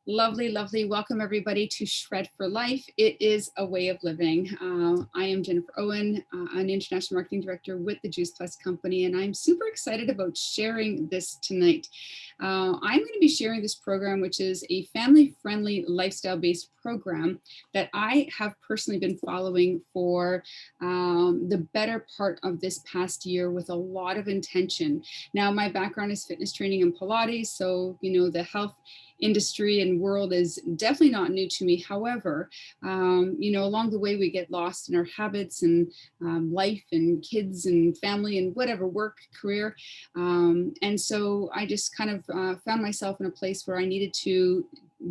Lovely, lovely. Welcome everybody to Shred for Life. It is a way of living. I am Jennifer Owen, an international marketing director with the JuicePlus company, and I'm super excited about sharing this tonight. I'm going to be sharing this program, which is a family-friendly, lifestyle-based program that I have personally been following for the better part of this past year with a lot of intention. Now, my background is fitness training and Pilates, so the health industry and world is definitely not new to me. However, along the way we get lost in our habits and life and kids and family and whatever, work, career. And so I just kind of found myself in a place where I needed to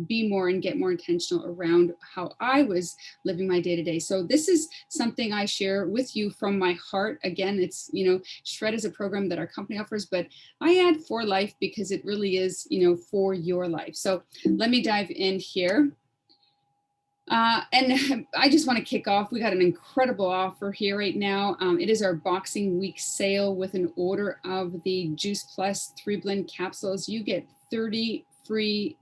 be more and get more intentional around how I was living my day-to-day. So this is something I share with you from my heart. Again, it's, Shred is a program that our company offers, but I add for life because it really is, for your life. So let me dive in here. And I just want to kick off. We got an incredible offer here right now. It is our Boxing Week sale. With an order of the JuicePlus 3-blend capsules, you get 30 free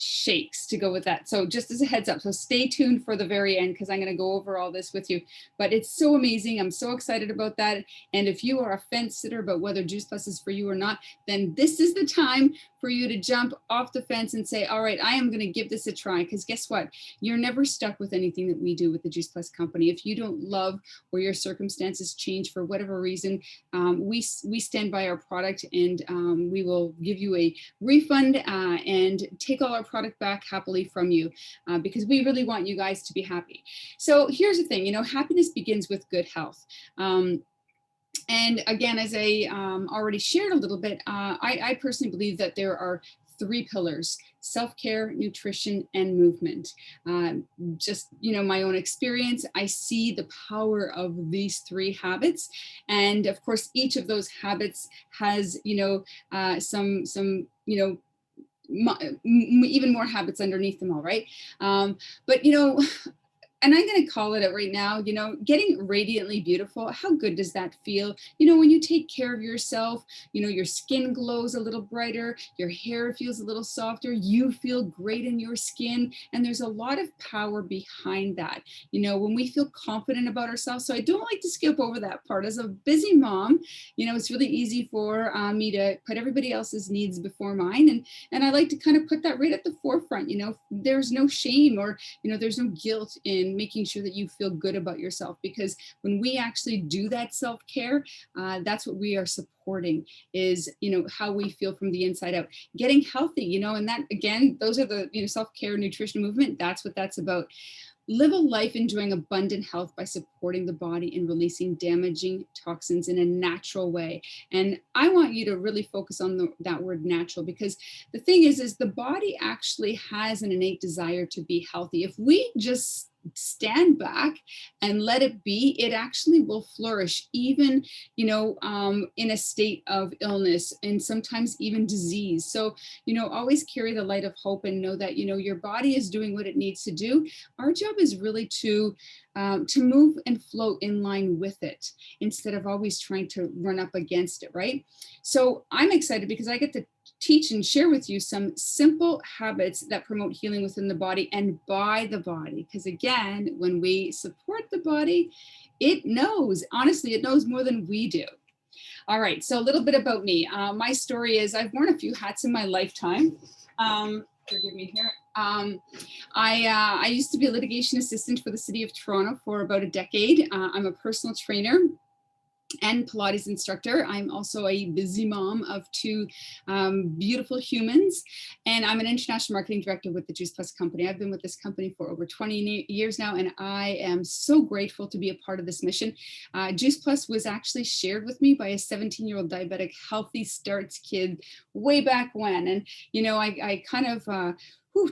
shakes to go with that. So just as a heads up, so stay tuned for the very end because I'm going to go over all this with you. But it's so amazing. I'm so excited about that. And if you are a fence sitter about whether JuicePlus is for you or not, then this is the time for you to jump off the fence and say, all right, I am going to give this a try. Because guess what? You're never stuck with anything that we do with the JuicePlus company. If you don't love or your circumstances change for whatever reason, we stand by our product, and we will give you a refund and take all our product back happily from you because we really want you guys to be happy. So here's the thing, happiness begins with good health. And again, as I already shared a little bit, I personally believe that there are 3 pillars: self-care, nutrition, and movement. Just, my own experience, I see the power of these 3 habits. And of course, each of those habits has, some even more habits underneath them all, right? But and I'm going to call it out right now, getting radiantly beautiful. How good does that feel? When you take care of yourself, your skin glows a little brighter, your hair feels a little softer, you feel great in your skin. And there's a lot of power behind that, when we feel confident about ourselves. So I don't like to skip over that part. As a busy mom, it's really easy for me to put everybody else's needs before mine. And I like to kind of put that right at the forefront. There's no shame or, there's no guilt in making sure that you feel good about yourself, because when we actually do that self-care, that's what we are supporting, is how we feel from the inside out. Getting healthy, and that, again, those are the self-care, nutrition, movement. That's what that's about. Live a life enjoying abundant health by supporting the body and releasing damaging toxins in a natural way. And I want you to really focus on that word natural, because the thing is the body actually has an innate desire to be healthy. If we just stand back and let it be, it actually will flourish, even in a state of illness and sometimes even disease. So always carry the light of hope and know that your body is doing what it needs to do. Our job is really to move and flow in line with it, instead of always trying to run up against it, right? So I'm excited because I get to teach and share with you some simple habits that promote healing within the body and by the body. Because again, when we support the body, it knows, honestly, it knows more than we do. All right, so a little bit about me. My story is I've worn a few hats in my lifetime. Forgive me here. I used to be a litigation assistant for the city of Toronto for about a decade. I'm a personal trainer and Pilates instructor. I'm also a busy mom of 2 beautiful humans, and I'm an international marketing director with the JuicePlus company. I've been with this company for over 20 years now, and I am so grateful to be a part of this mission. JuicePlus was actually shared with me by a 17-year-old diabetic healthy starts kid way back when, and I kind of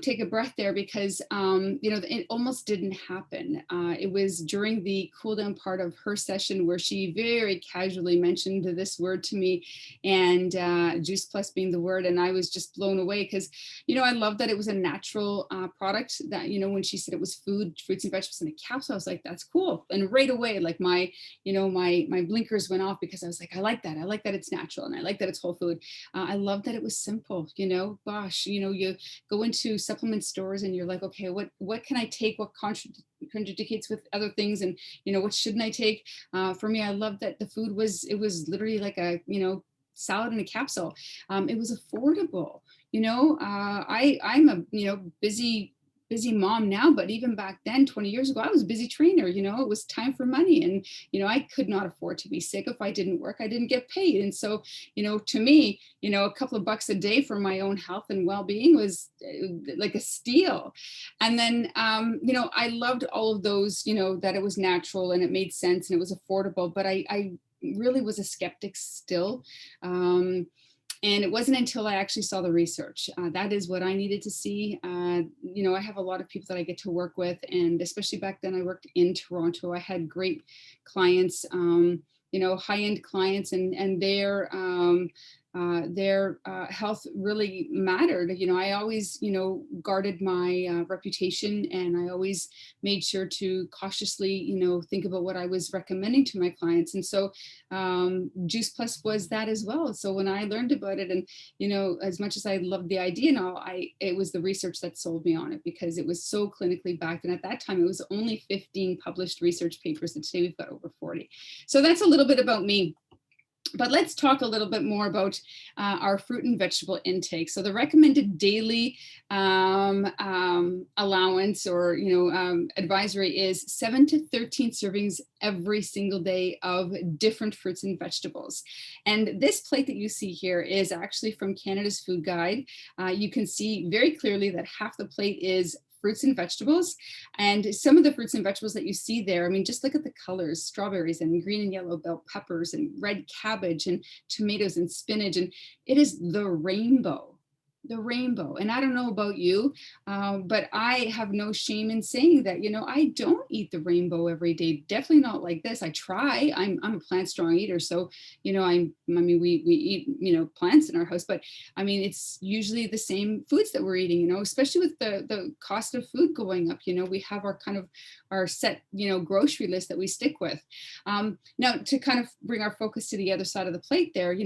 take a breath there, because it almost didn't happen. It was during the cool down part of her session where she very casually mentioned this word to me, and JuicePlus being the word, and I was just blown away, because I love that it was a natural product. That when she said it was food, fruits and vegetables in a capsule, I was like, that's cool. And right away, like my blinkers went off, because I was like, I like that it's natural, and I like that it's whole food. I love that it was simple. Gosh, you go into to supplement stores and you're like, okay, what can I take? What contradicts with other things? And, what shouldn't I take? For me, I loved that the food it was literally like a, salad in a capsule. It was affordable. I'm a, busy mom now, but even back then, 20 years ago, I was a busy trainer. It was time for money, and I could not afford to be sick. If I didn't work, I didn't get paid. And so, to me, a couple of bucks a day for my own health and well-being was like a steal. And then, I loved all of those, that it was natural and it made sense and it was affordable, but I really was a skeptic still. And it wasn't until I actually saw the research. That is what I needed to see. I have a lot of people that I get to work with, and especially back then I worked in Toronto. I had great clients, high-end clients, and their health really mattered. I always, guarded my reputation, and I always made sure to cautiously, think about what I was recommending to my clients. And so JuicePlus was that as well. So when I learned about it, and, as much as I loved the idea and all, it was the research that sold me on it, because it was so clinically backed. And at that time, it was only 15 published research papers, and today we've got over 40. So that's a little bit about me. But let's talk a little bit more about our fruit and vegetable intake. So the recommended daily allowance, or advisory, is 7 to 13 servings every single day of different fruits and vegetables. And this plate that you see here is actually from Canada's Food Guide. You can see very clearly that half the plate is fruits and vegetables. And some of the fruits and vegetables that you see there, I mean, just look at the colors: strawberries and green and yellow bell peppers and red cabbage and tomatoes and spinach. And it is the rainbow. And I don't know about you, but I have no shame in saying that, I don't eat the rainbow every day. Definitely not like this. I try. I'm a plant strong eater. So, we eat, plants in our house, but I mean, it's usually the same foods that we're eating, especially with the cost of food going up. We have our set, grocery list that we stick with. Now, to kind of bring our focus to the other side of the plate there,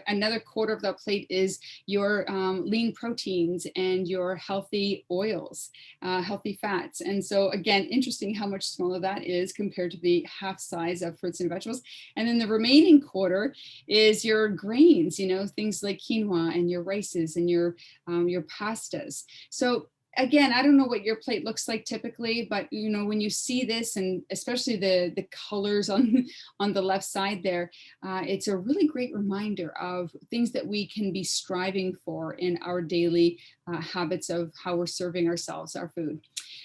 another quarter of that plate is your lean proteins and your healthy oils, healthy fats. And so again, interesting how much smaller that is compared to the half size of fruits and vegetables. And then the remaining quarter is your grains, things like quinoa and your rices and your pastas. So again, I don't know what your plate looks like typically, but when you see this, and especially the colors on the left side there, it's a really great reminder of things that we can be striving for in our daily habits of how we're serving ourselves, our food.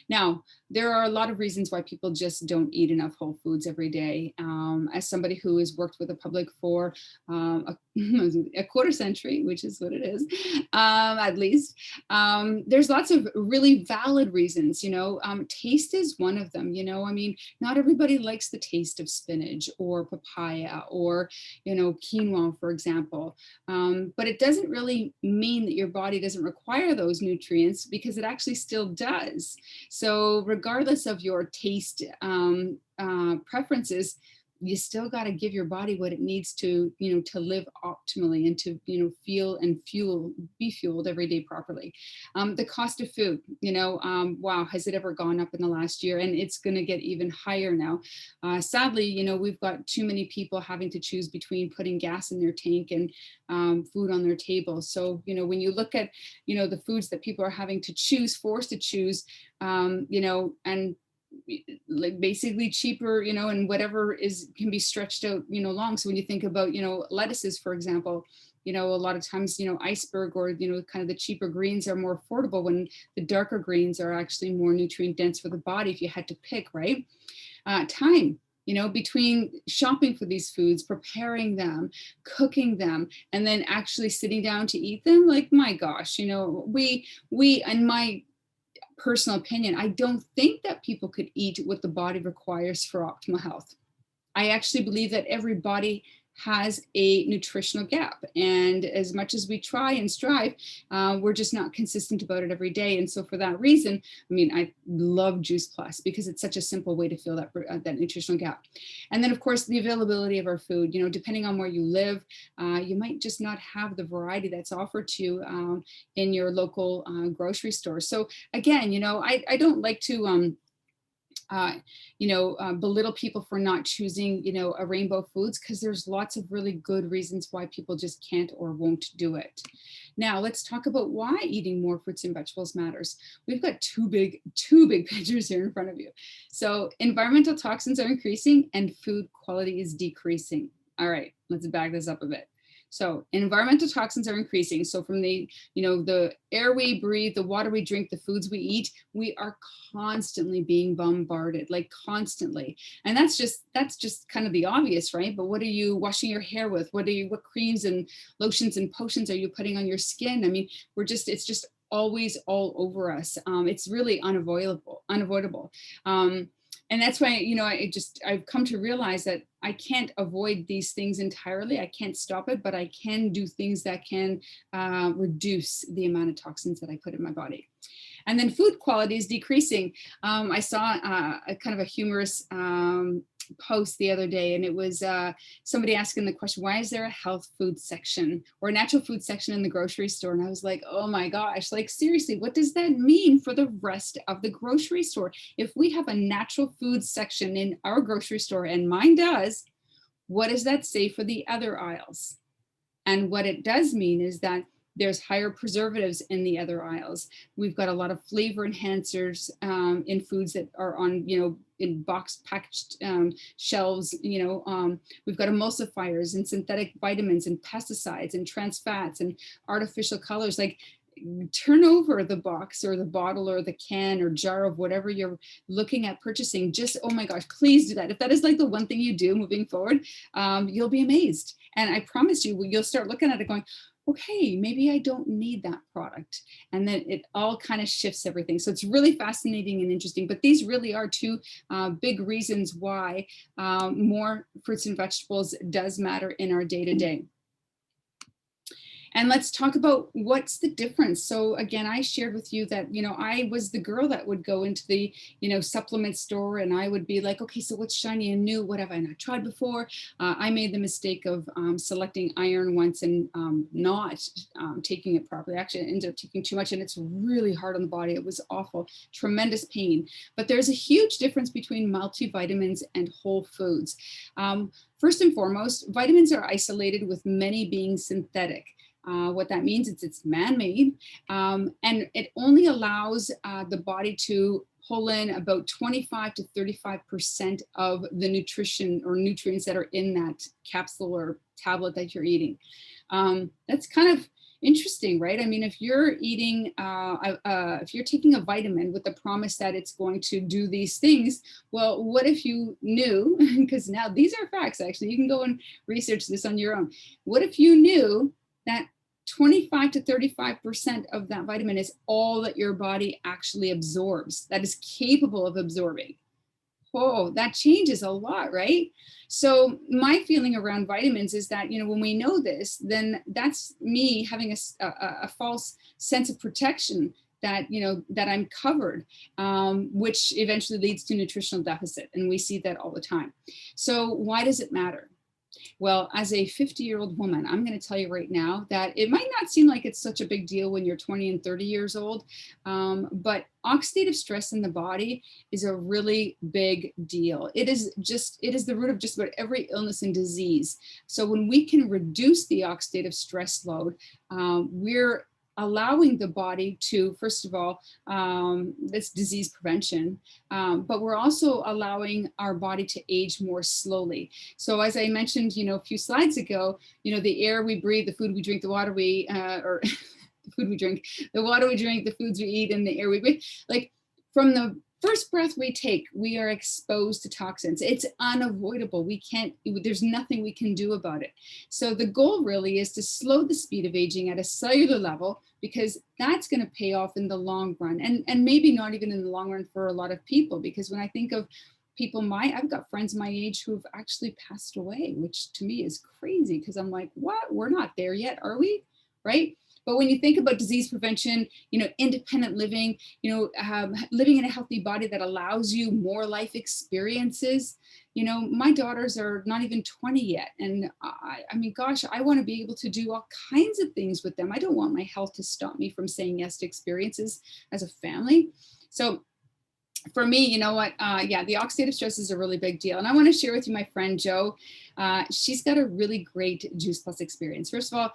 Now, there are a lot of reasons why people just don't eat enough whole foods every day. As somebody who has worked with the public for a quarter century, which is what it is, at least, there's lots of really valid reasons. Taste is one of them. I mean, not everybody likes the taste of spinach or papaya or, quinoa, for example. But it doesn't really mean that your body doesn't require those nutrients, because it actually still does. So regardless of your taste preferences, you still got to give your body what it needs to, to live optimally and to, feel and be fueled every day properly. The cost of food, wow, has it ever gone up in the last year? And it's going to get even higher now. Sadly, we've got too many people having to choose between putting gas in their tank and food on their table. So, when you look at, the foods that people are having to choose, forced to choose, and like basically cheaper, and whatever can be stretched out, long. So when you think about, lettuces, for example, a lot of times, iceberg or, kind of the cheaper greens are more affordable, when the darker greens are actually more nutrient dense for the body, if you had to pick, right? Time. Between shopping for these foods, preparing them, cooking them, and then actually sitting down to eat them, like, my gosh, we, in my personal opinion, I don't think that people could eat what the body requires for optimal health. I actually believe that every body has a nutritional gap. And as much as we try and strive, we're just not consistent about it every day. And so for that reason, I mean, I love JuicePlus because it's such a simple way to fill that nutritional gap. And then of course, the availability of our food, you know, depending on where you live, you might just not have the variety that's offered to you in your local grocery store. So again, you know, I don't like to belittle people for not choosing, you know, a rainbow of foods, because there's lots of really good reasons why people just can't or won't do it. Now let's talk about why eating more fruits and vegetables matters. We've got two big pictures here in front of you. So environmental toxins are increasing and food quality is decreasing. All right, let's back this up a bit. So environmental toxins are increasing. So from the, you know, the air we breathe, the water we drink, the foods we eat, we are constantly being bombarded, like constantly. And that's just kind of the obvious, right? But what are you washing your hair with? What creams and lotions and potions are you putting on your skin? I mean, it's just always all over us. It's really unavoidable. And that's why, you know, I've come to realize that I can't avoid these things entirely. I can't stop it, but I can do things that can reduce the amount of toxins that I put in my body. And then food quality is decreasing. I saw a kind of a humorous post the other day, and it was somebody asking the question, why is there a health food section or a natural food section in the grocery store? And I was like, oh my gosh, like seriously, what does that mean for the rest of the grocery store? If we have a natural food section in our grocery store, and mine does, what does that say for the other aisles? And what it does mean is that there's higher preservatives in the other aisles. We've got a lot of flavor enhancers in foods that are on, you know, in box packaged shelves. You know, we've got emulsifiers and synthetic vitamins and pesticides and trans fats and artificial colors. Like, turn over the box or the bottle or the can or jar of whatever you're looking at purchasing. Just, oh my gosh, please do that. If that is like the one thing you do moving forward, you'll be amazed. And I promise you, you'll start looking at it going, okay, maybe I don't need that product. And then it all kind of shifts everything. So it's really fascinating and interesting, but these really are two big reasons why more fruits and vegetables does matter in our day-to-day. And let's talk about what's the difference. So again, I shared with you that, you know, I was the girl that would go into the, you know, supplement store and I would be like, okay, so what's shiny and new? What have I not tried before? I made the mistake of selecting iron once and not taking it properly. Actually, I ended up taking too much and it's really hard on the body. It was awful, tremendous pain. But there's a huge difference between multivitamins and whole foods. First and foremost, vitamins are isolated, with many being synthetic. What that means is it's man-made, and it only allows the body to pull in about 25 to 35% of the nutrition or nutrients that are in that capsule or tablet that you're eating. That's kind of interesting, right? I mean, if you're eating, if you're taking a vitamin with the promise that it's going to do these things, well, what if you knew, because now these are facts, actually, you can go and research this on your own. What if you knew that 25 to 35% of that vitamin is all that your body actually absorbs, that is capable of absorbing? Oh, that changes a lot, right? So my feeling around vitamins is that, you know, when we know this, then that's me having a false sense of protection that, you know, that I'm covered, which eventually leads to nutritional deficit. And we see that all the time. So why does it matter? Well, as a 50-year-old woman, I'm going to tell you right now that it might not seem like it's such a big deal when you're 20 and 30 years old, but oxidative stress in the body is a really big deal. It is the root of just about every illness and disease. So when we can reduce the oxidative stress load, we're allowing the body to, first of all, this disease prevention, but we're also allowing our body to age more slowly. So as I mentioned, you know, a few slides ago, you know, the air we breathe, the food we drink, the water we, or the food we drink, the water we drink, the foods we eat, and the air we breathe, like from the first breath we take, we are exposed to toxins. It's unavoidable. There's nothing we can do about it. So the goal really is to slow the speed of aging at a cellular level, because that's going to pay off in the long run, and maybe not even in the long run for a lot of people. Because when I think of I've got friends my age who have actually passed away, which to me is crazy because I'm like, what? We're not there yet, are we? Right? But when you think about disease prevention, independent living, living in a healthy body that allows you more life experiences, my daughters are not even 20 yet. And I mean, gosh, I want to be able to do all kinds of things with them. I don't want my health to stop me from saying yes to experiences as a family. So for me, you know what? Yeah, the oxidative stress is a really big deal. And I want to share with you my friend, Jo. She's got a really great JuicePlus experience. First of all,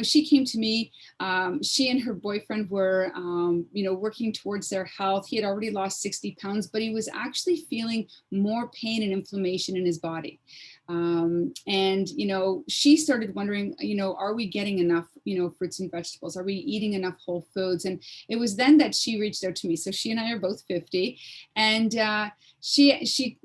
she came to me. She and her boyfriend were, working towards their health. He had already lost 60 pounds, but he was actually feeling more pain and inflammation in his body. She started wondering, are we getting enough, fruits and vegetables? Are we eating enough whole foods? And it was then that she reached out to me. So she and I are both 50, and she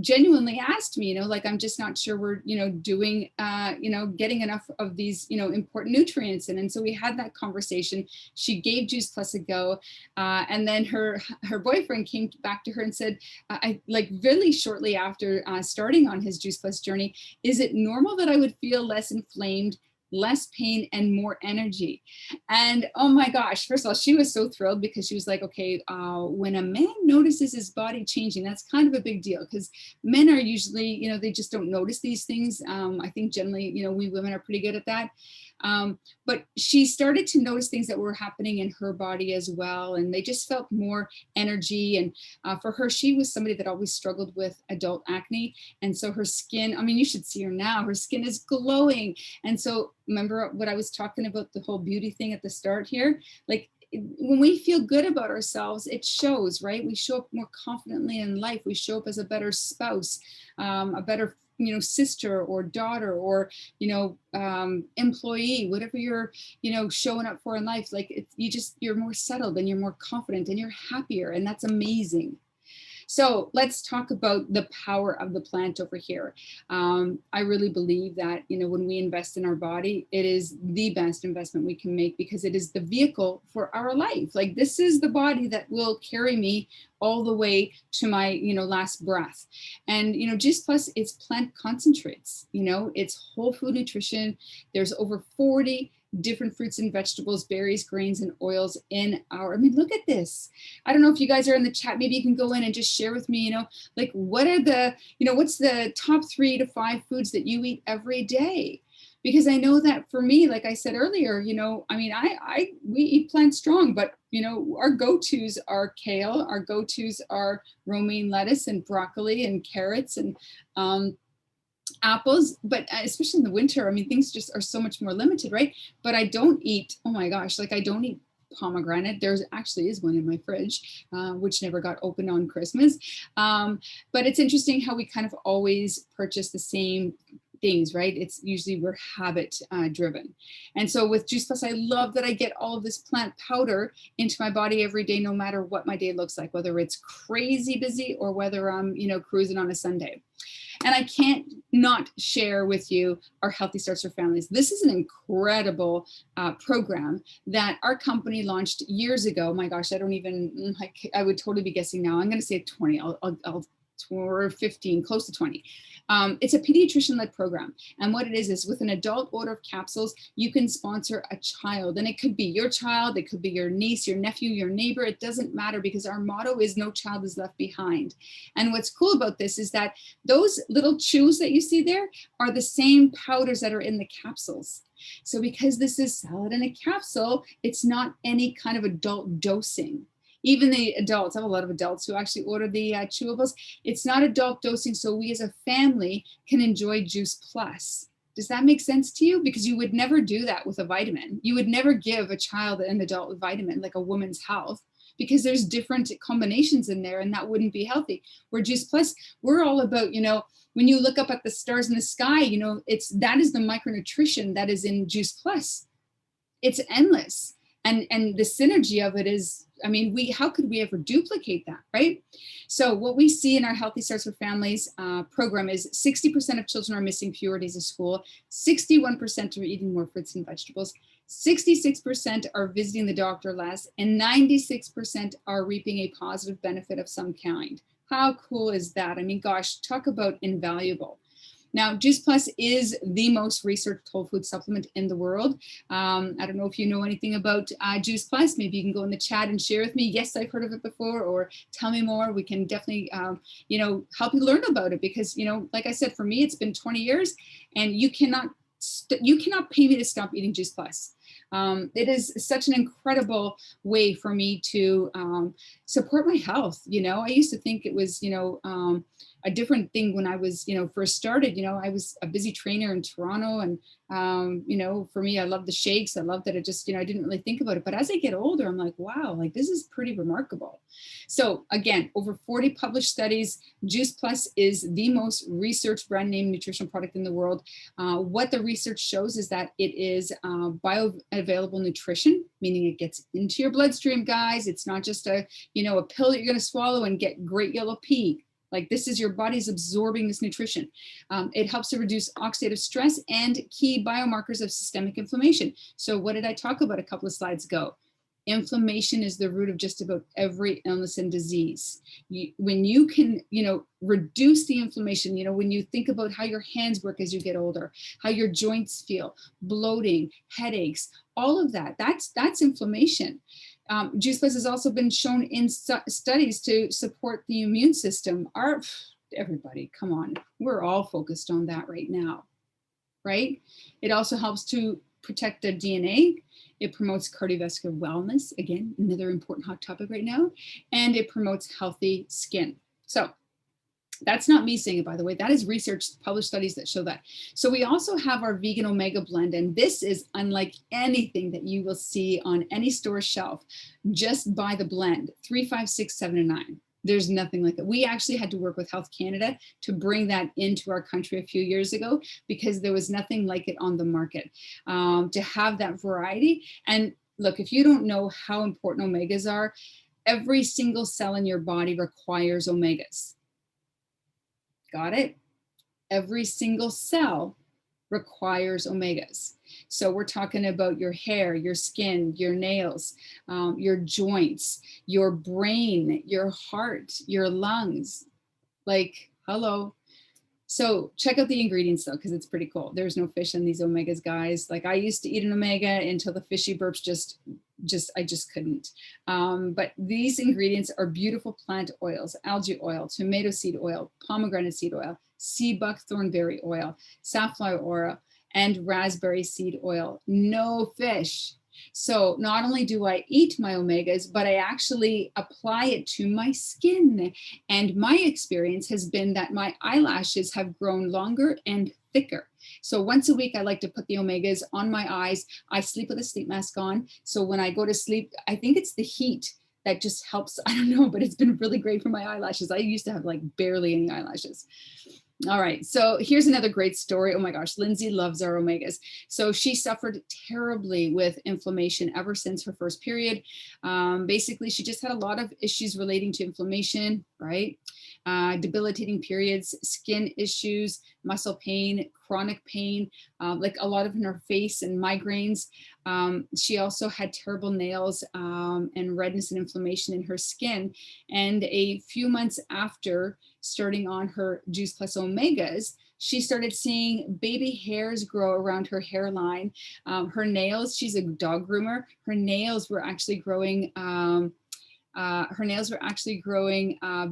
genuinely asked me, like, I'm just not sure we're, doing, getting enough of these, important nutrients. And so we had that conversation. She gave JuicePlus a go. And then her boyfriend came back to her and said, I like really shortly after starting on his JuicePlus journey, is it normal that I would feel less inflamed, less pain, and more energy? And oh my gosh, first of all, she was so thrilled because she was like, okay, when a man notices his body changing, that's kind of a big deal, because men are usually, they just don't notice these things. I think generally, we women are pretty good at that. But she started to notice things that were happening in her body as well. And they just felt more energy. And for her, she was somebody that always struggled with adult acne. And so her skin, I mean, you should see her now, her skin is glowing. And so remember what I was talking about, the whole beauty thing at the start here? Like, when we feel good about ourselves, it shows, right? We show up more confidently in life. We show up as a better spouse, a better sister or daughter or, employee, whatever you're, showing up for in life. Like, you're more settled and you're more confident and you're happier. And that's amazing. So let's talk about the power of the plant over here. I really believe that, when we invest in our body, it is the best investment we can make, because it is the vehicle for our life. Like, this is the body that will carry me all the way to my, last breath. And, JuicePlus is plant concentrates, it's whole food nutrition. There's over 40 different fruits and vegetables, berries, grains, and oils in our, I mean, look at this. I don't know if you guys are in the chat, maybe you can go in and just share with me, like, what are the, what's the top 3 to 5 foods that you eat every day? Because I know that for me, like I said earlier, I mean, we eat plant strong, but our go-tos are kale, our go-tos are romaine lettuce and broccoli and carrots and apples, but especially in the winter, I mean, things just are so much more limited, right? But I don't eat, oh my gosh, like, I don't eat pomegranate. There's actually is one in my fridge, which never got opened on Christmas. But it's interesting how we kind of always purchase the same things, right? It's usually we're habit driven. And so with JuicePlus, I love that I get all of this plant powder into my body every day, no matter what my day looks like, whether it's crazy busy or whether I'm, cruising on a Sunday. And I can't not share with you our Healthy Starts for Families. This is an incredible program that our company launched years ago. My gosh, I don't even, I would totally be guessing now. I'm going to say 20, I'll or 15, close to 20. It's a pediatrician-led program. And what it is with an adult order of capsules, you can sponsor a child. And it could be your child, it could be your niece, your nephew, your neighbor. It doesn't matter, because our motto is no child is left behind. And what's cool about this is that those little chews that you see there are the same powders that are in the capsules. So because this is salad in a capsule, it's not any kind of adult dosing. Even the adults, I have a lot of adults who actually order the chewables. It's not adult dosing, so we as a family can enjoy JuicePlus. Does that make sense to you? Because you would never do that with a vitamin. You would never give a child an adult vitamin, like a Woman's Health, because there's different combinations in there, and that wouldn't be healthy. Where JuicePlus, we're all about, when you look up at the stars in the sky, that is the micronutrition that is in JuicePlus. It's endless. And the synergy of it is, I mean, how could we ever duplicate that, right? So what we see in our Healthy Starts for Families program is 60% of children are missing fewer days of school, 61% are eating more fruits and vegetables, 66% are visiting the doctor less, and 96% are reaping a positive benefit of some kind. How cool is that? I mean, gosh, talk about invaluable. Now, JuicePlus is the most researched whole food supplement in the world. I don't know if you know anything about JuicePlus. Maybe you can go in the chat and share with me. Yes, I've heard of it before, or tell me more. We can definitely, help you learn about it because, like I said, for me, it's been 20 years, and you cannot pay me to stop eating JuicePlus. It is such an incredible way for me to support my health. I used to think it was, a different thing when I was, first started. I was a busy trainer in Toronto, and for me, I love the shakes. I love that it just, I didn't really think about it. But as I get older, I'm like, wow, like this is pretty remarkable. So again, over 40 published studies. JuicePlus is the most researched brand name nutritional product in the world. What the research shows is that it is bioavailable nutrition, meaning it gets into your bloodstream, guys. It's not just a pill that you're going to swallow and get great yellow pee. Like this is your body's absorbing this nutrition. It helps to reduce oxidative stress and key biomarkers of systemic inflammation. So what did I talk about a couple of slides ago? Inflammation is the root of just about every illness and disease. When you can, reduce the inflammation, when you think about how your hands work as you get older, how your joints feel, bloating, headaches, all of that, that's inflammation. JuicePlus has also been shown in studies to support the immune system. Everybody, come on, we're all focused on that right now, right? It also helps to protect the DNA. It promotes cardiovascular wellness, again, another important hot topic right now, and it promotes healthy skin. So that's not me saying it, by the way. That is research, published studies that show that. So we also have our vegan omega blend, and this is unlike anything that you will see on any store shelf. Just buy the blend, 3, 5, 6, 7, and 9. There's nothing like it. We actually had to work with Health Canada to bring that into our country a few years ago because there was nothing like it on the market. To have that variety. And look, if you don't know how important omegas are, every single cell in your body requires omegas. Got it? Every single cell requires omegas. So we're talking about your hair, your skin, your nails, your joints, your brain, your heart, your lungs. Like, hello. So check out the ingredients though, because it's pretty cool. There's no fish in these omegas, guys. Like I used to eat an omega until the fishy burps I just couldn't. But these ingredients are beautiful plant oils: algae oil, tomato seed oil, pomegranate seed oil, sea buckthornberry oil, safflower oil, and raspberry seed oil. No fish. So not only do I eat my omegas, but I actually apply it to my skin. And my experience has been that my eyelashes have grown longer and thicker. So once a week, I like to put the omegas on my eyes. I sleep with a sleep mask on. So when I go to sleep, I think it's the heat that just helps. I don't know, but it's been really great for my eyelashes. I used to have like barely any eyelashes. All right, so here's another great story. Oh my gosh, Lindsay loves our omegas. So she suffered terribly with inflammation ever since her first period. Basically, she just had a lot of issues relating to inflammation, right? Debilitating periods, skin issues, muscle pain, chronic pain, like a lot of in her face and migraines. She also had terrible nails and redness and inflammation in her skin. And a few months after starting on her JuicePlus omegas, she started seeing baby hairs grow around her hairline. Her nails, she's a dog groomer, her nails were actually growing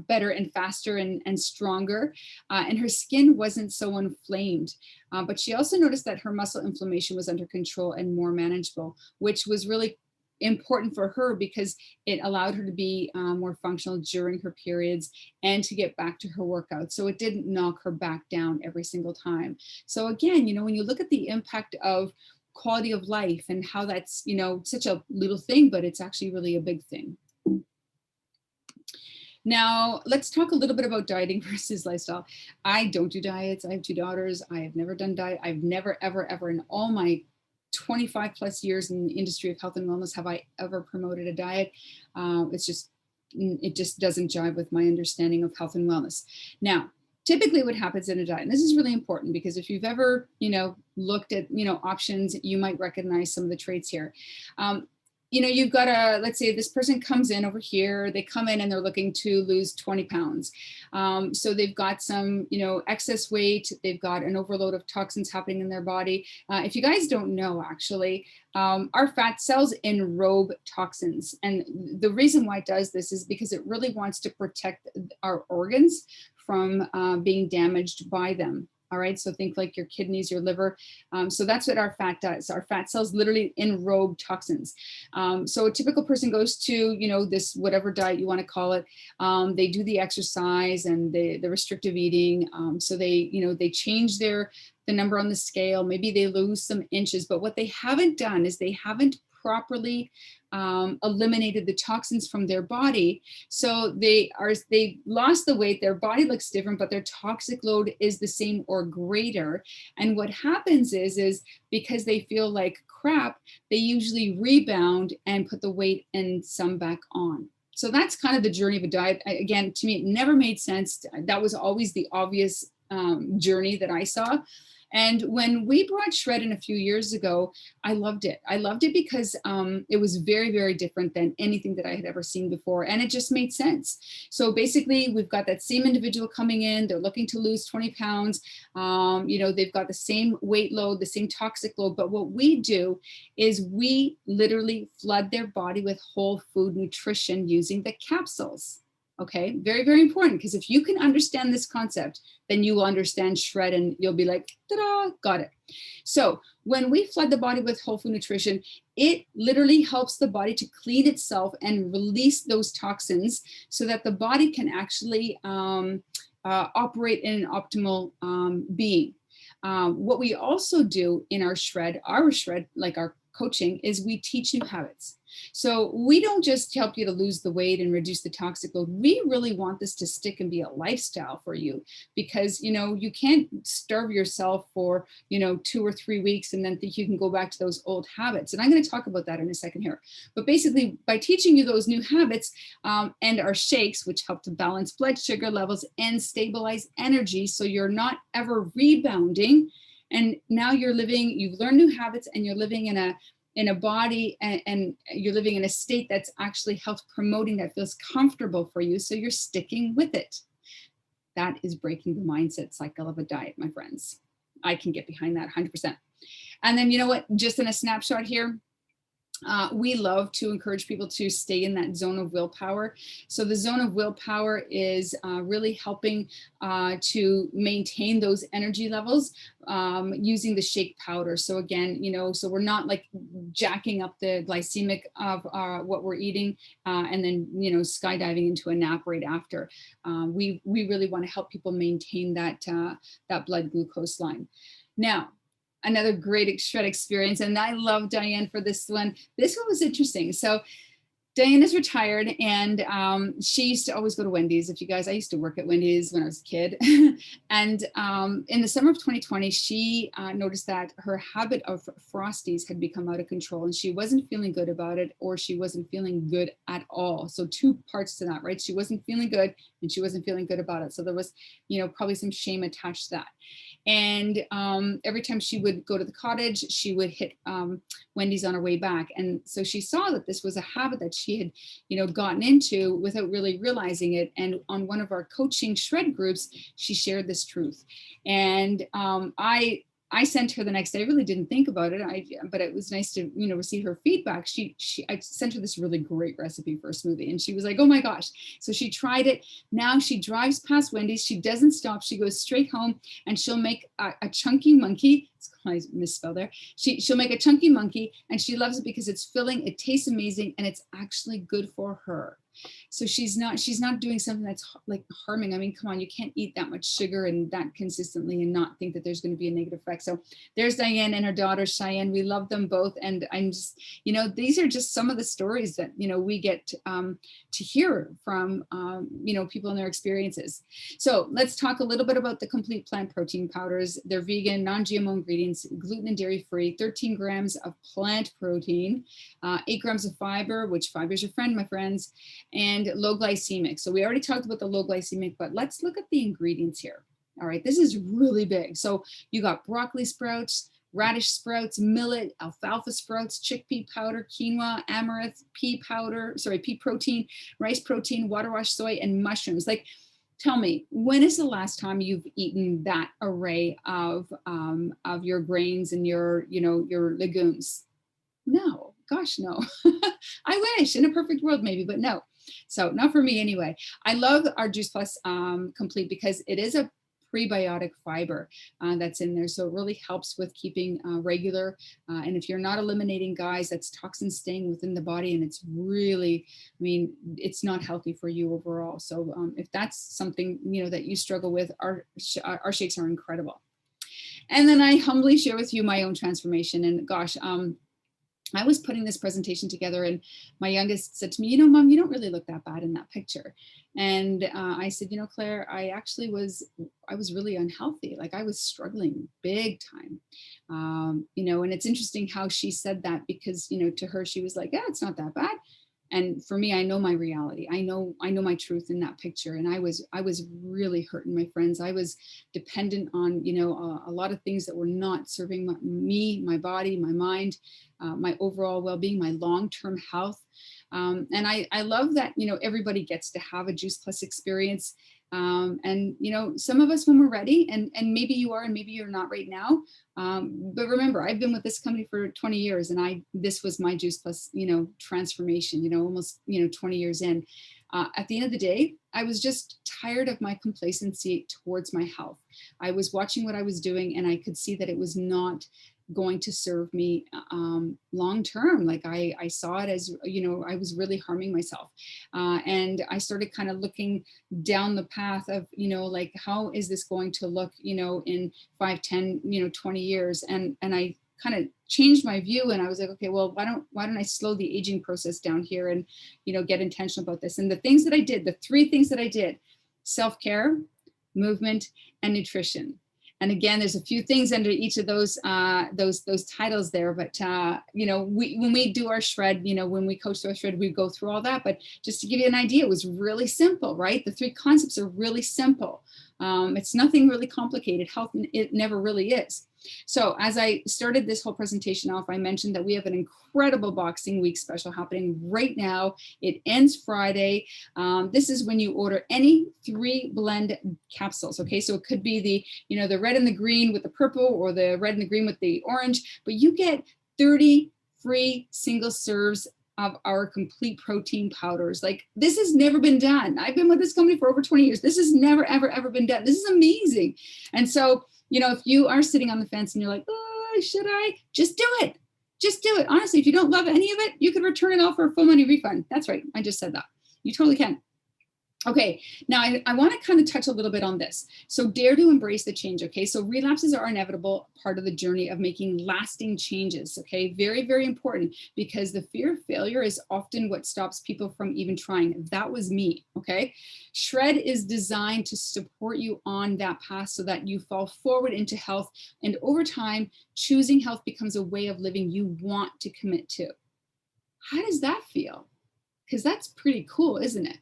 better and faster and stronger, and her skin wasn't so inflamed. But she also noticed that her muscle inflammation was under control and more manageable, which was really important for her because it allowed her to be more functional during her periods and to get back to her workout. So it didn't knock her back down every single time. So again, when you look at the impact of quality of life and how that's, such a little thing, but it's actually really a big thing. Now, let's talk a little bit about dieting versus lifestyle. I don't do diets. I have 2 daughters. I have never done diet. I've never, ever, ever in all my 25 plus years in the industry of health and wellness have I ever promoted a diet. It just doesn't jive with my understanding of health and wellness. Now, typically what happens in a diet, and this is really important because if you've ever, looked at, options, you might recognize some of the traits here. you know, you've got a, let's say this person comes in over here, they come in and they're looking to lose 20 pounds. So they've got some, you know, excess weight, they've got an overload of toxins happening in their body. If you guys don't know, actually, our fat cells enrobe toxins. And the reason why it does this is because it really wants to protect our organs from being damaged by them. All right, so think like your kidneys, your liver. So that's what our fat does. Our fat cells literally enrobe toxins. So a typical person goes to, you know, this whatever diet you want to call it. They do the exercise and the restrictive eating. So they, you know, they change the number on the scale. Maybe they lose some inches, but what they haven't done is they haven't properly eliminated the toxins from their body. So they lost the weight, their body looks different, but their toxic load is the same or greater. And what happens is because they feel like crap, they usually rebound and put the weight and some back on. So that's kind of the journey of a diet. Again, to me, it never made sense. That was always the obvious journey that I saw. And when we brought Shred in a few years ago, I loved it. I loved it because it was very, very different than anything that I had ever seen before. And it just made sense. So basically, we've got that same individual coming in. They're looking to lose 20 pounds. You know, they've got the same weight load, the same toxic load. But what we do is we literally flood their body with whole food nutrition using the capsules. Okay, very, very important, because if you can understand this concept, then you will understand Shred and you'll be like, ta-da, got it. So when we flood the body with whole food nutrition, it literally helps the body to clean itself and release those toxins so that the body can actually operate in an optimal being. What we also do in our Shred, like our coaching, is we teach new habits. So we don't just help you to lose the weight and reduce the toxic load. We really want this to stick and be a lifestyle for you, because, you know, you can't starve yourself for, you know, 2 or 3 weeks and then think you can go back to those old habits. And I'm going to talk about that in a second here. But basically, by teaching you those new habits and our shakes, which help to balance blood sugar levels and stabilize energy, so you're not ever rebounding. And now you've learned new habits and you're living in a body and you're living in a state that's actually health promoting, that feels comfortable for you. So you're sticking with it. That is breaking the mindset cycle of a diet, my friends. I can get behind that 100%. And then, you know what, just in a snapshot here, we love to encourage people to stay in that zone of willpower. So the zone of willpower is really helping to maintain those energy levels using the shake powder. So again, you know, so we're not like jacking up the glycemic of what we're eating and then, you know, skydiving into a nap right after. We really want to help people maintain that blood glucose line. Now, another great Shred experience. And I love Diane for this one. This one was interesting. So Diane is retired and she used to always go to Wendy's. If you guys, I used to work at Wendy's when I was a kid. And in the summer of 2020, she noticed that her habit of Frosties had become out of control and she wasn't feeling good about it, or she wasn't feeling good at all. So 2 parts to that, right? She wasn't feeling good and she wasn't feeling good about it. So there was, you know, probably some shame attached to that. And every time she would go to the cottage, she would hit Wendy's on her way back. And so she saw that this was a habit that she had, you know, gotten into without really realizing it. And on one of our coaching Shred groups, she shared this truth. And I sent her the next day. I really didn't think about it, but it was nice to, you know, receive her feedback. I sent her this really great recipe for a smoothie, and she was like, "Oh my gosh!" So she tried it. Now she drives past Wendy's. She doesn't stop. She goes straight home, and she'll make a chunky monkey. I misspelled there. She'll make a chunky monkey, and she loves it because it's filling. It tastes amazing, and it's actually good for her. So she's not doing something that's like harming. I mean, come on, you can't eat that much sugar and that consistently and not think that there's going to be a negative effect. So there's Diane and her daughter Cheyenne. We love them both. And I'm just, you know, these are just some of the stories that, you know, we get to hear from, you know, people and their experiences. So let's talk a little bit about the complete plant protein powders. They're vegan, non-GMO ingredients, gluten and dairy free, 13 grams of plant protein, 8 grams of fiber, which fiber is your friend, my friends, and low glycemic. So we already talked about the low glycemic, but let's look at the ingredients here. All right, this is really big. So you got broccoli sprouts, radish sprouts, millet, alfalfa sprouts, chickpea powder, quinoa, amaranth, pea protein, rice protein, water wash soy, and mushrooms. Like, tell me, when is the last time you've eaten that array of your grains and your legumes? No, gosh, no. I wish in a perfect world maybe, but no. So not for me anyway. I love our JuicePlus Complete because it is a prebiotic fiber that's in there. So it really helps with keeping regular. And if you're not eliminating, guys, that's toxins staying within the body. And it's really, I mean, it's not healthy for you overall. So if that's something, that you struggle with, our shakes are incredible. And then I humbly share with you my own transformation. And gosh, I was putting this presentation together and my youngest said to me, Mom, you don't really look that bad in that picture. And I said, Claire, I was really unhealthy. Like I was struggling big time. And it's interesting how she said that because, to her, she was like, yeah, it's not that bad. And for me, I know my reality. I know my truth in that picture. And I was really hurting, my friends. I was dependent on, a lot of things that were not serving me, my body, my mind, my overall well-being, my long-term health. And I love that, everybody gets to have a JuicePlus experience. And, some of us when we're ready, and maybe you are, and maybe you're not right now. But remember, I've been with this company for 20 years and this was my JuicePlus, transformation, almost, 20 years in. At the end of the day, I was just tired of my complacency towards my health. I was watching what I was doing and I could see that it was not going to serve me long term. Like I saw it as, I was really harming myself. And I started kind of looking down the path of, like, how is this going to look, in 5, 10, 20 years. And I kind of changed my view and I was like, okay, well, why don't I slow the aging process down here and, get intentional about this. And the things that I did, the 3 things that I did: self-care, movement, and nutrition. And again, there's a few things under each of those titles there. But when we do our shred, when we coach through our shred, we go through all that. But just to give you an idea, it was really simple, right? The 3 concepts are really simple. It's nothing really complicated. Health, it never really is. So as I started this whole presentation off, I mentioned that we have an incredible Boxing Week special happening right now. It ends Friday. This is when you order any 3 blend capsules. Okay, so it could be the red and the green with the purple, or the red and the green with the orange, but you get 30 free single serves of our complete protein powders. Like, this has never been done. I've been with this company for over 20 years. This has never, ever, ever been done. This is amazing. And so, if you are sitting on the fence and you're like, oh, should I? Just do it. Just do it. Honestly, if you don't love any of it, you can return it all for a full money refund. That's right. I just said that. You totally can. Okay, now I want to kind of touch a little bit on this. So dare to embrace the change, okay? So relapses are inevitable part of the journey of making lasting changes, okay? Very, very important, because the fear of failure is often what stops people from even trying. That was me, okay? Shred is designed to support you on that path so that you fall forward into health, and over time, choosing health becomes a way of living you want to commit to. How does that feel? Because that's pretty cool, isn't it?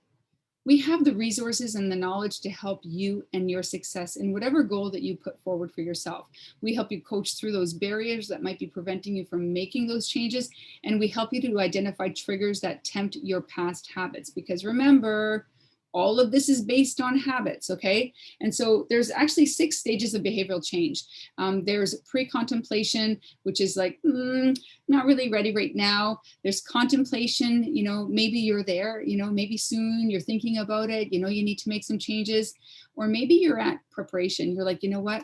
We have the resources and the knowledge to help you and your success in whatever goal that you put forward for yourself. We help you coach through those barriers that might be preventing you from making those changes. And we help you to identify triggers that tempt your past habits. Because remember, all of this is based on habits, okay? And so there's actually 6 stages of behavioral change. There's pre-contemplation, which is like, not really ready right now. There's contemplation, maybe you're there, maybe soon you're thinking about it, you need to make some changes. Or maybe you're at preparation. You're like, you know what?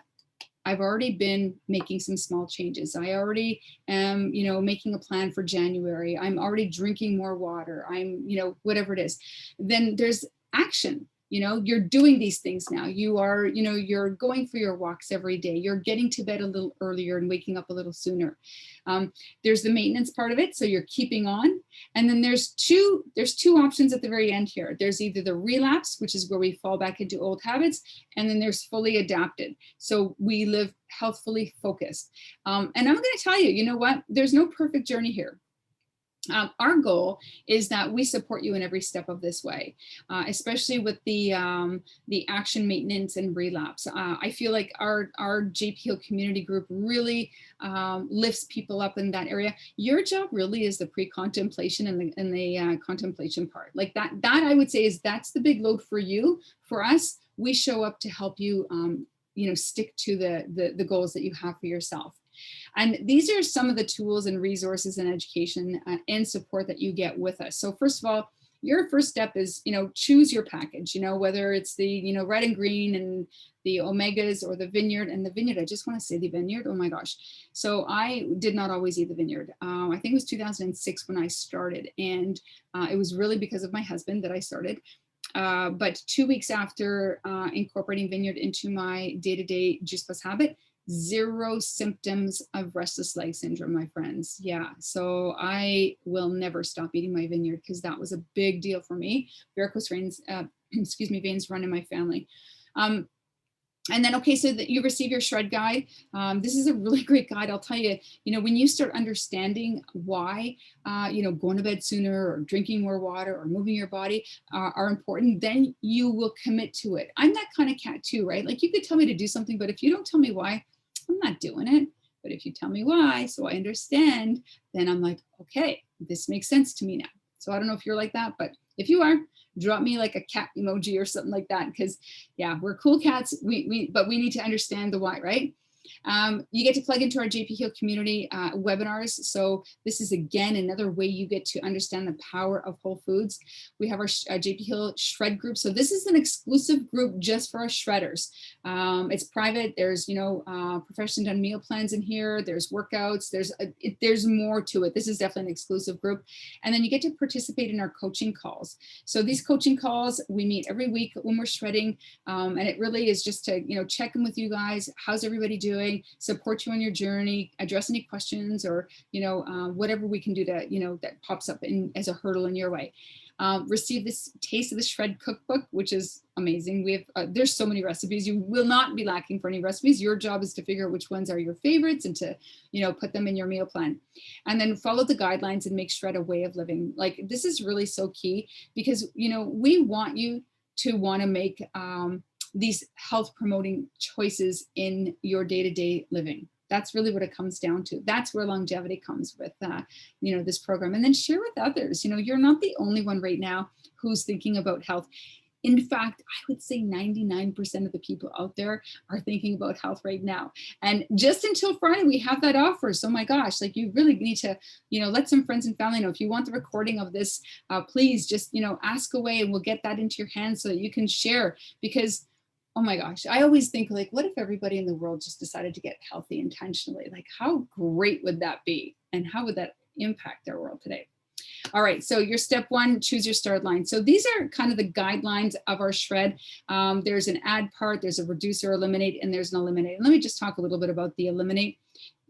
I've already been making some small changes. I already am, making a plan for January. I'm already drinking more water. I'm, whatever it is. Then there's action. You're doing these things now. You are, you're going for your walks every day. You're getting to bed a little earlier and waking up a little sooner. There's the maintenance part of it. So you're keeping on. And then there's two options at the very end here. There's either the relapse, which is where we fall back into old habits. And then there's fully adapted. So we live healthfully focused. And I'm going to tell you, you know what? There's no perfect journey here. Our goal is that we support you in every step of this way, especially with the action maintenance and relapse. I feel like our JPO community group really lifts people up in that area. Your job really is the pre-contemplation and the contemplation part. Like that I would say that's the big load for you. For us, we show up to help you, stick to the goals that you have for yourself. And these are some of the tools and resources and education and support that you get with us. So first of all, your first step is, choose your package, whether it's the, red and green and the omegas or the vineyard. And the vineyard, I just want to say the vineyard, oh my gosh. So I did not always eat the vineyard. I think it was 2006 when I started. And it was really because of my husband that I started. But 2 weeks after incorporating vineyard into my day-to-day JuicePlus habit, 0 symptoms of restless leg syndrome, my friends. Yeah, so I will never stop eating my vineyard because that was a big deal for me. Varicose veins, veins run in my family. And then, okay, so that you receive your shred guide. This is a really great guide. I'll tell you, when you start understanding why, going to bed sooner or drinking more water or moving your body are important, then you will commit to it. I'm that kind of cat too, right? Like you could tell me to do something, but if you don't tell me why, I'm not doing it. But if you tell me why, so I understand, then I'm like, okay, this makes sense to me now. So I don't know if you're like that, but if you are, drop me like a cat emoji or something like that. Because yeah, we're cool cats, but we need to understand the why, right? You get to plug into our JP Heal community webinars. So this is again another way you get to understand the power of whole foods. We have our JP Heal shred group. So this is an exclusive group just for our shredders. It's private. There's professionally done meal plans in here. There's workouts. There's more to it. This is definitely an exclusive group. And then you get to participate in our coaching calls. So these coaching calls, we meet every week when we're shredding, and it really is just to check in with you guys. How's everybody doing? Support you on your journey, address any questions, or whatever we can do to that pops up as a hurdle in your way. Receive this Taste of the Shred cookbook, which is amazing. We have there's so many recipes. You will not be lacking for any recipes. Your job is to figure out which ones are your favorites and to put them in your meal plan. And then follow the guidelines and make shred a way of living. Like this is really so key because we want you to want to make these health promoting choices in your day-to-day living. That's really what it comes down to. That's where longevity comes with, this program. And then share with others. You're not the only one right now who's thinking about health. In fact, I would say 99% of the people out there are thinking about health right now. And just until Friday, we have that offer. So my gosh, like you really need to, let some friends and family know. If you want the recording of this, please just, ask away and we'll get that into your hands so that you can share. Because oh my gosh, I always think like, what if everybody in the world just decided to get healthy intentionally? Like how great would that be? And how would that impact our world today? All right, so your step 1, choose your start line. So these are kind of the guidelines of our shred. There's an add part, there's a reduce or eliminate, and there's an eliminate. And let me just talk a little bit about the eliminate.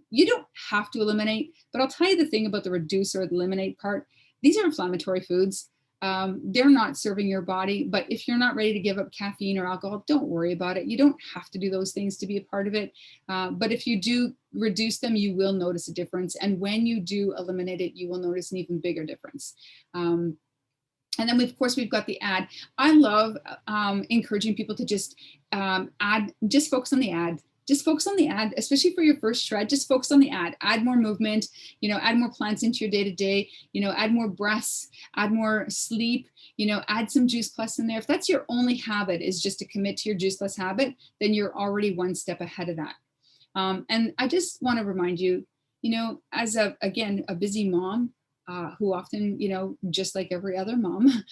You don't have to eliminate, but I'll tell you the thing about the reduce or the eliminate part. These are inflammatory foods. They're not serving your body, but if you're not ready to give up caffeine or alcohol, don't worry about it. You don't have to do those things to be a part of it. But if you do reduce them, you will notice a difference. And when you do eliminate it, you will notice an even bigger difference. And then of course, we've got the ad. I love encouraging people to just focus on the ad. Just focus on the ad, especially for your first shred. Just focus on the ad. Add more movement, add more plants into your day-to-day, add more breaths, add more sleep, add some JuicePlus in there. If that's your only habit is just to commit to your JuicePlus habit, then you're already one step ahead of that. And I just want to remind you, as a busy mom, who often, just like every other mom,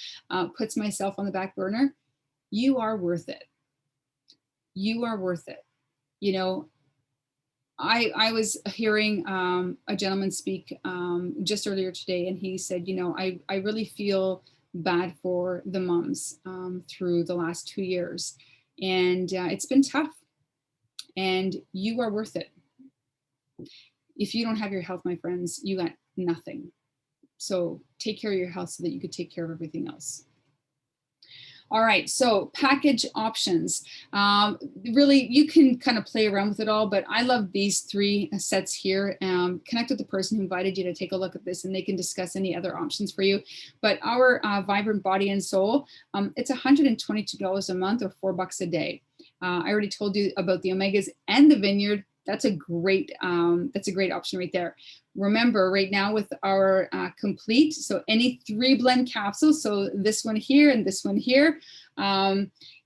puts myself on the back burner, you are worth it. You are worth it. I was hearing a gentleman speak just earlier today, and he said, I really feel bad for the moms through the last 2 years. And it's been tough. And you are worth it. If you don't have your health, my friends, you got nothing. So take care of your health so that you could take care of everything else. All right, so package options. Really, you can kind of play around with it all, but I love these three sets here. Connect with the person who invited you to take a look at this, and they can discuss any other options for you. But our Vibrant Body and Soul, it's $122 a month or $4 a day. I already told you about the Omegas and the Vineyard. That's a great option right there. Remember, right now with our complete, so any 3 blend capsules, so this one here and this one here,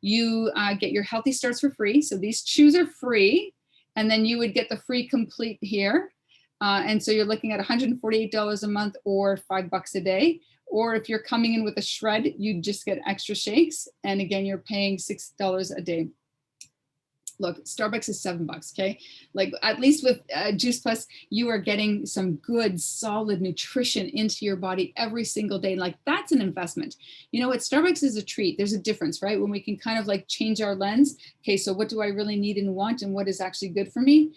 you get your Healthy Starts for free. So these chews are free, and then you would get the free complete here. And so you're looking at $148 a month or $5 a day. Or if you're coming in with a shred, you just get extra shakes. And again, you're paying $6 a day. Look, Starbucks is $7, okay? Like at least with JuicePlus, you are getting some good, solid nutrition into your body every single day. Like that's an investment. You know what? Starbucks is a treat. There's a difference, right? When we can kind of like change our lens. Okay, so what do I really need and want, and what is actually good for me?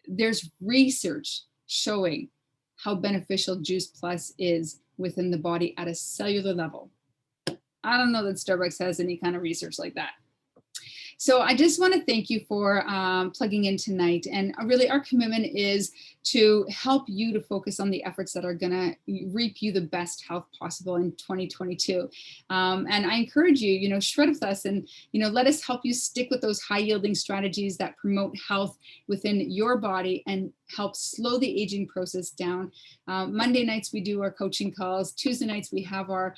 There's research showing how beneficial JuicePlus is within the body at a cellular level. I don't know that Starbucks has any kind of research like that. So I just want to thank you for plugging in tonight. And really our commitment is to help you to focus on the efforts that are going to reap you the best health possible in 2022. And I encourage you, you know, shred with us and, you know, let us help you stick with those high yielding strategies that promote health within your body and help slow the aging process down. Monday nights, we do our coaching calls. Tuesday nights, we have our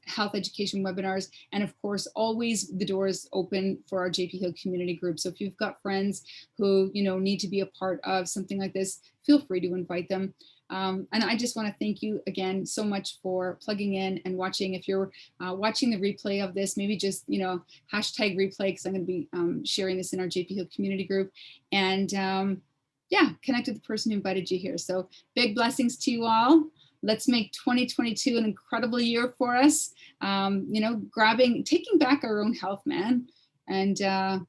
health education webinars. And of course, always the doors open for our JP Hill community group. So if you've got friends who, you know, need to be a part of something like this, feel free to invite them. And I just want to thank you again so much for plugging in and watching. If you're watching the replay of this, maybe just, you know, hashtag replay, because I'm going to be sharing this in our JP Hill community group. And yeah, connect with the person who invited you here. So big blessings to you all. Let's make 2022 an incredible year for us. You know, taking back our own health, man, and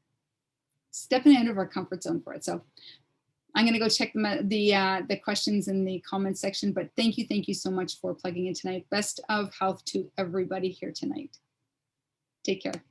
stepping out of our comfort zone for it. So I'm going to go check the questions in the comments section, but thank you so much for plugging in tonight. Best of health to everybody here tonight. Take care.